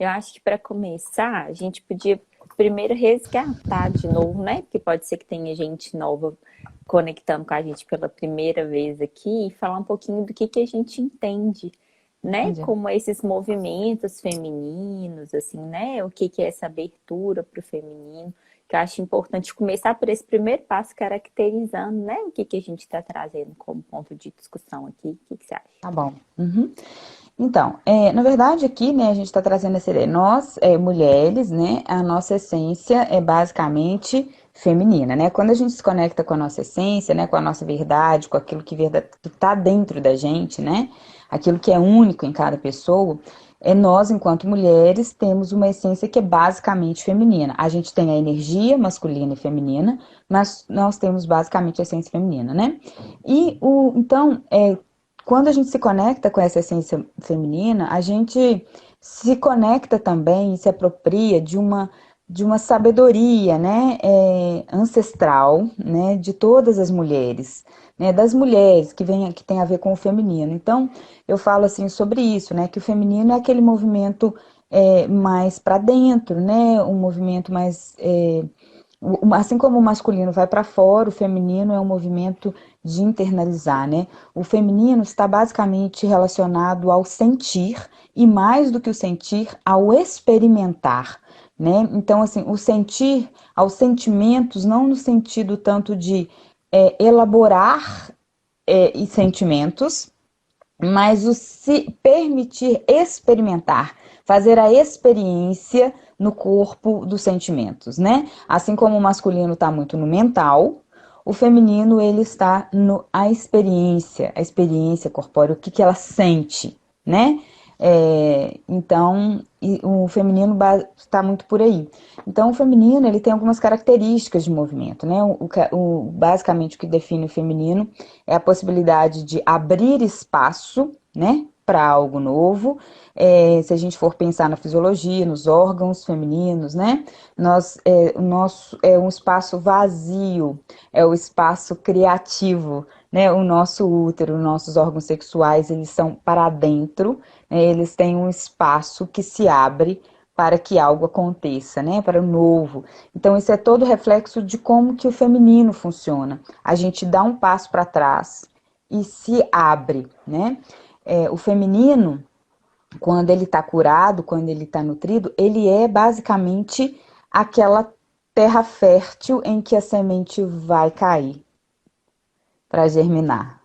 Eu acho que para começar, a gente podia primeiro resgatar de novo, né? Porque pode ser que tenha gente nova conectando com a gente pela primeira vez aqui e falar um pouquinho do que a gente entende, né? Entendi. Como esses movimentos femininos, assim, né? O que é essa abertura para o feminino. Que eu acho importante começar por esse primeiro passo, caracterizando, né? O que a gente está trazendo como ponto de discussão aqui. O que você acha? Tá bom. Uhum. Então, na verdade aqui, né, a gente está trazendo essa ideia. Nós, mulheres, né, a nossa essência é basicamente feminina, né? Quando a gente se conecta com a nossa essência, né, com a nossa verdade, com aquilo que está dentro da gente, né, aquilo que é único em cada pessoa, nós, enquanto mulheres, temos uma essência que é basicamente feminina. A gente tem a energia masculina e feminina, mas nós temos basicamente a essência feminina, né? Então, quando a gente se conecta com essa essência feminina, a gente se conecta também e se apropria de uma sabedoria, né, ancestral, né, de todas as mulheres, né, das mulheres que tem a ver com o feminino. Então, eu falo assim sobre isso, né, que o feminino é aquele movimento mais para dentro, né, um movimento mais assim como o masculino vai para fora, o feminino é um movimento de internalizar, né? O feminino está basicamente relacionado ao sentir e mais do que o sentir, ao experimentar, né? Então, assim, o sentir aos sentimentos, não no sentido tanto de elaborar e sentimentos, mas o se permitir experimentar, fazer a experiência no corpo dos sentimentos, né? Assim como o masculino está muito no mental, o feminino ele está no a experiência corpórea, o que ela sente, né? Então, o feminino está muito por aí. Então, o feminino ele tem algumas características de movimento, né? Basicamente, o que define o feminino é a possibilidade de abrir espaço, né, para algo novo. Se a gente for pensar na fisiologia, nos órgãos femininos, né, o nosso é um espaço vazio, é o espaço criativo, né, o nosso útero, nossos órgãos sexuais, eles são para dentro, né, eles têm um espaço que se abre para que algo aconteça, né, para o novo. Então, isso é todo reflexo de como que o feminino funciona. A gente dá um passo para trás e se abre, né? O feminino, quando ele está curado, quando ele está nutrido, ele é basicamente aquela terra fértil em que a semente vai cair para germinar,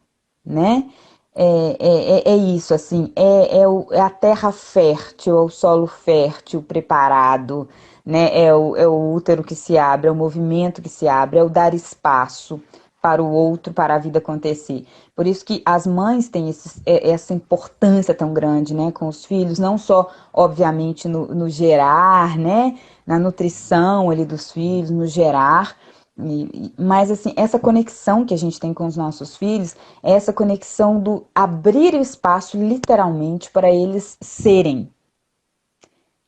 né? É isso, assim, é a terra fértil, é o solo fértil preparado, né? É o útero que se abre, é o movimento que se abre, é o dar espaço para o outro, para a vida acontecer. Por isso que as mães têm essa importância tão grande, né, com os filhos, não só, obviamente, no gerar, né, na nutrição ali dos filhos, no gerar, mas assim, essa conexão que a gente tem com os nossos filhos é essa conexão do abrir o espaço literalmente para eles serem,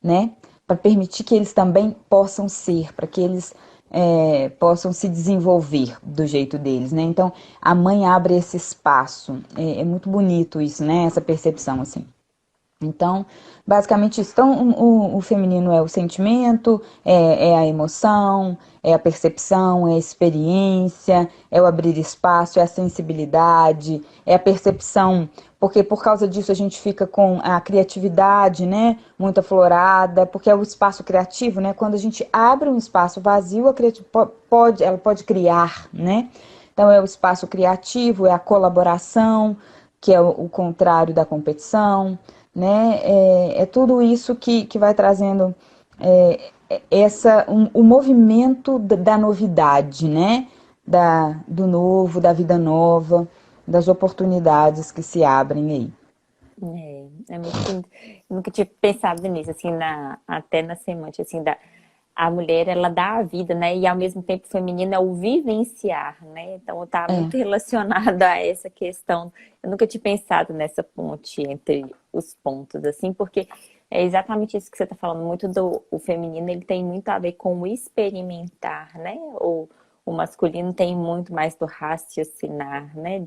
né? Para permitir que eles também possam ser, para que eles possam se desenvolver do jeito deles, né? Então, a mãe abre esse espaço. É muito bonito isso, né? Essa percepção, assim. Então, basicamente isso. Então, o feminino é o sentimento, é a emoção, é a percepção, é a experiência, é o abrir espaço, é a sensibilidade, é a percepção, porque por causa disso a gente fica com a criatividade, né, muito aflorada, porque é o espaço criativo, né, quando a gente abre um espaço vazio, ela pode criar, né, então é o espaço criativo, é a colaboração, que é o contrário da competição, né? É tudo isso que vai trazendo o movimento da novidade, né? Do novo, da vida nova, das oportunidades que se abrem aí. É muito bonito. Eu nunca tinha pensado nisso, assim, até na semântica, assim, a mulher, ela dá a vida, né? E ao mesmo tempo o feminino é o vivenciar, né? Então tá É, muito relacionado a essa questão. Eu nunca tinha pensado nessa ponte entre os pontos, assim, porque é exatamente isso que você tá falando. Muito do o feminino, ele tem muito a ver com o experimentar, né? O masculino tem muito mais do raciocinar, né?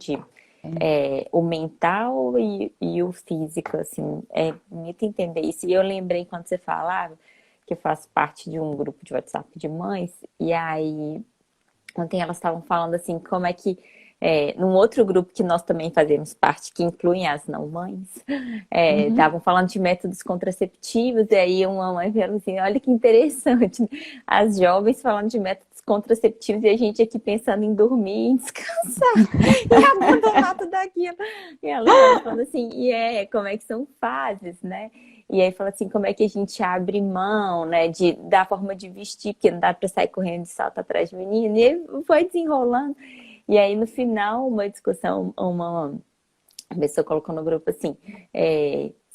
o mental e o físico, assim, é bonito entender isso. E eu lembrei quando você falava que eu faço parte de um grupo de WhatsApp de mães, e aí ontem elas estavam falando assim, como é que num outro grupo que nós também fazemos parte, que incluem as não mães, Uhum. estavam falando de métodos contraceptivos, e aí uma mãe falou assim, olha que interessante, as jovens falando de métodos contraceptivos e a gente aqui pensando em dormir, em descansar e abandonar tudo aquilo. E ela estava falando assim, como é que são fases, né? E aí fala assim, como é que a gente abre mão, né, da forma de vestir, porque não dá para sair correndo de salto atrás de menino. E aí foi desenrolando. E aí no final, uma discussão, uma pessoa colocou no grupo assim,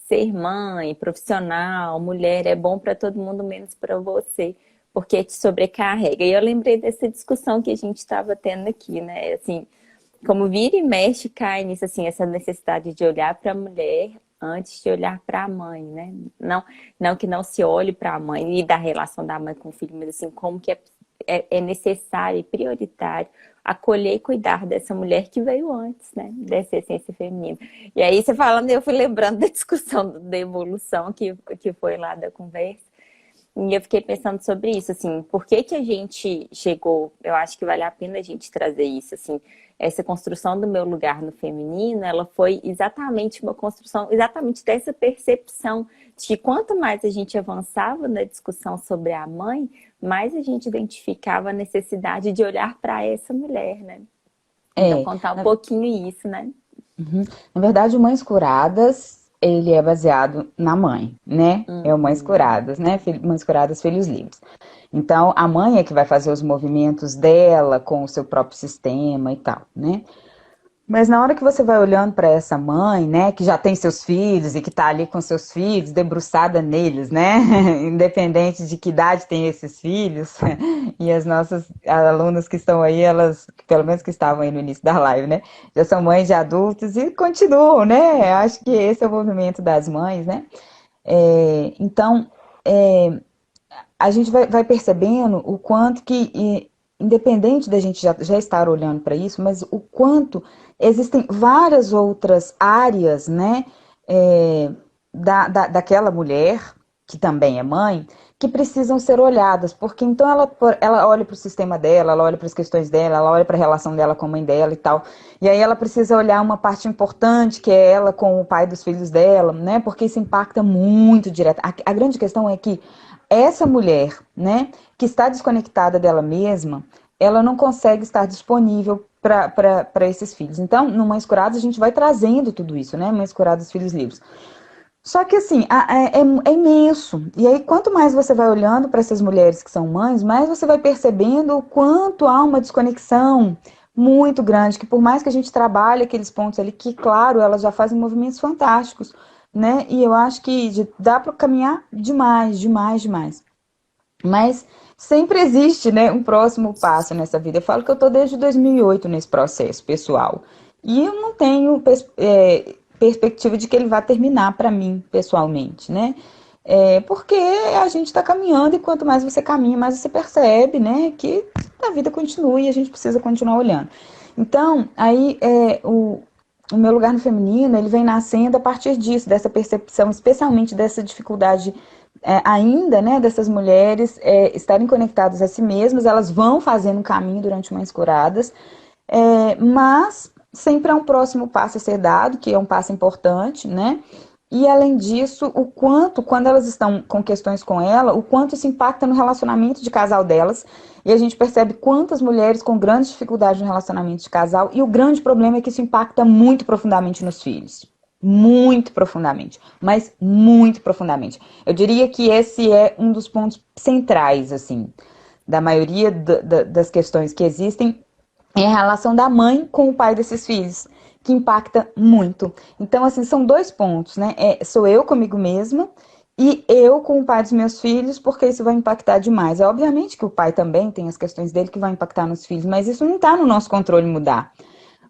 ser mãe, profissional, mulher é bom para todo mundo, menos para você, porque te sobrecarrega. E eu lembrei dessa discussão que a gente estava tendo aqui, né? Assim, como vira e mexe, cai nisso, assim, essa necessidade de olhar para a mulher antes de olhar para a mãe, né? Não, não que não se olhe para a mãe e da relação da mãe com o filho, mas assim, como que é necessário e prioritário acolher e cuidar dessa mulher que veio antes, né? Dessa essência feminina. E aí, você falando, eu fui lembrando da discussão da evolução que foi lá da conversa. E eu fiquei pensando sobre isso, assim, por que que a gente chegou, eu acho que vale a pena a gente trazer isso, assim, essa construção do meu lugar no feminino, ela foi exatamente uma construção, exatamente dessa percepção de que quanto mais a gente avançava na discussão sobre a mãe, mais a gente identificava a necessidade de olhar para essa mulher, né? Então, É, contar um na, pouquinho isso, né? uhum. Na verdade, o Mães Curadas, ele é baseado na mãe, né? É o Mães Uhum. Curadas, né? Mães Curadas, Filhos Livres. Então, a mãe é que vai fazer os movimentos dela com o seu próprio sistema e tal, né? Mas na hora que você vai olhando para essa mãe, né, que já tem seus filhos e que está ali com seus filhos, debruçada neles, né, independente de que idade tem esses filhos, e as nossas alunas que estão aí, elas, pelo menos que estavam aí no início da live, né, já são mães de adultos e continuam, né, acho que esse é o movimento das mães, né, então, a gente vai percebendo o quanto que, independente da gente já estar olhando para isso, mas o quanto existem várias outras áreas, né, daquela mulher, que também é mãe, que precisam ser olhadas, porque então ela olha para o sistema dela, ela olha para as questões dela, ela olha para a relação dela com a mãe dela e tal, e aí ela precisa olhar uma parte importante, que é ela com o pai dos filhos dela, né, porque isso impacta muito direto. A grande questão é que essa mulher, né, que está desconectada dela mesma, ela não consegue estar disponível para esses filhos. Então, no Mães Curadas, a gente vai trazendo tudo isso, né? Mães Curadas, Filhos Livres. Só que, assim, é imenso. E aí, quanto mais você vai olhando para essas mulheres que são mães, mais você vai percebendo o quanto há uma desconexão muito grande, que por mais que a gente trabalhe aqueles pontos ali, que, claro, elas já fazem movimentos fantásticos, né? E eu acho que dá para caminhar demais, demais, demais. Mas sempre existe, né, um próximo passo nessa vida. Eu falo que eu estou desde 2008 nesse processo pessoal. E eu não tenho perspectiva de que ele vá terminar para mim, pessoalmente, né? Porque a gente está caminhando e quanto mais você caminha, mais você percebe, né, que a vida continua e a gente precisa continuar olhando. Então, aí o meu lugar no feminino, ele vem nascendo a partir disso, dessa percepção, especialmente dessa dificuldade ainda, né, dessas mulheres estarem conectadas a si mesmas, elas vão fazendo um caminho durante Mães Curadas, mas sempre há um próximo passo a ser dado, que é um passo importante, né? E além disso, o quanto, quando elas estão com questões com ela, o quanto isso impacta no relacionamento de casal delas. E a gente percebe quantas mulheres com grandes dificuldades no relacionamento de casal. E o grande problema é que isso impacta muito profundamente nos filhos. Muito profundamente. Mas muito profundamente. Eu diria que esse é um dos pontos centrais, assim, da maioria das questões que existem é a relação da mãe com o pai desses filhos, que impacta muito. Então, assim, são dois pontos, né? Sou eu comigo mesma e eu com o pai dos meus filhos, porque isso vai impactar demais. É obviamente que o pai também tem as questões dele que vão impactar nos filhos, mas isso não está no nosso controle mudar.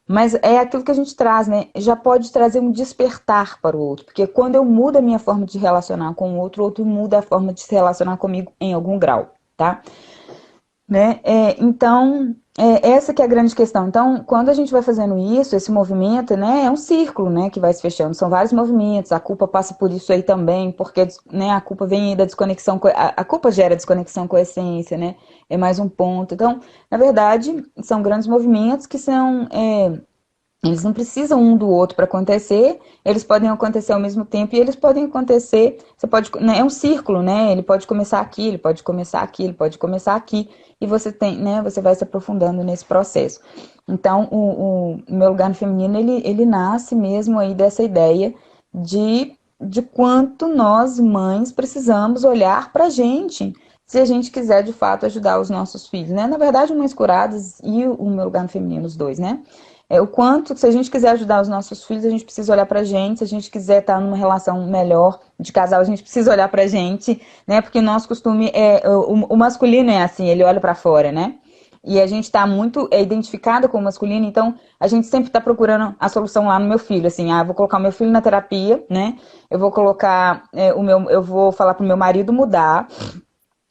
Mas é aquilo que a gente traz, né? Já pode trazer um despertar para o outro, porque quando eu mudo a minha forma de relacionar com o outro muda a forma de se relacionar comigo em algum grau, tá? Né? Então, essa que é a grande questão. Então, quando a gente vai fazendo isso, esse movimento, né, é um círculo, né, que vai se fechando. São vários movimentos. A culpa passa por isso aí também, porque, né, a culpa vem aí da desconexão, a culpa gera desconexão com a essência, né? É mais um ponto. Então, na verdade, são grandes movimentos que são, eles não precisam um do outro para acontecer, eles podem acontecer ao mesmo tempo e eles podem acontecer, você pode, né, é um círculo, né? Ele pode começar aqui, ele pode começar aqui, ele pode começar aqui, e você tem, né, você vai se aprofundando nesse processo. Então, o meu lugar no feminino, ele nasce mesmo aí dessa ideia de quanto nós, mães, precisamos olhar para a gente, se a gente quiser, de fato, ajudar os nossos filhos, né? Na verdade, o Mães Curadas e o meu lugar no feminino, os dois, né? O quanto, se a gente quiser ajudar os nossos filhos, a gente precisa olhar pra gente, se a gente quiser estar numa relação melhor de casal, a gente precisa olhar pra gente, né? Porque o nosso costume o masculino é assim, ele olha pra fora, né? E a gente está muito identificada com o masculino, então a gente sempre está procurando a solução lá no meu filho, assim, eu vou colocar o meu filho na terapia, né? Eu vou colocar eu vou falar pro meu marido mudar,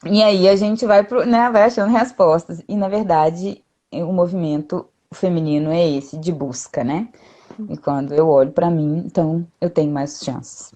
e aí a gente vai, né, vai achando respostas. E na verdade, o movimento feminino é esse, de busca, né? E quando eu olho pra mim, então eu tenho mais chances.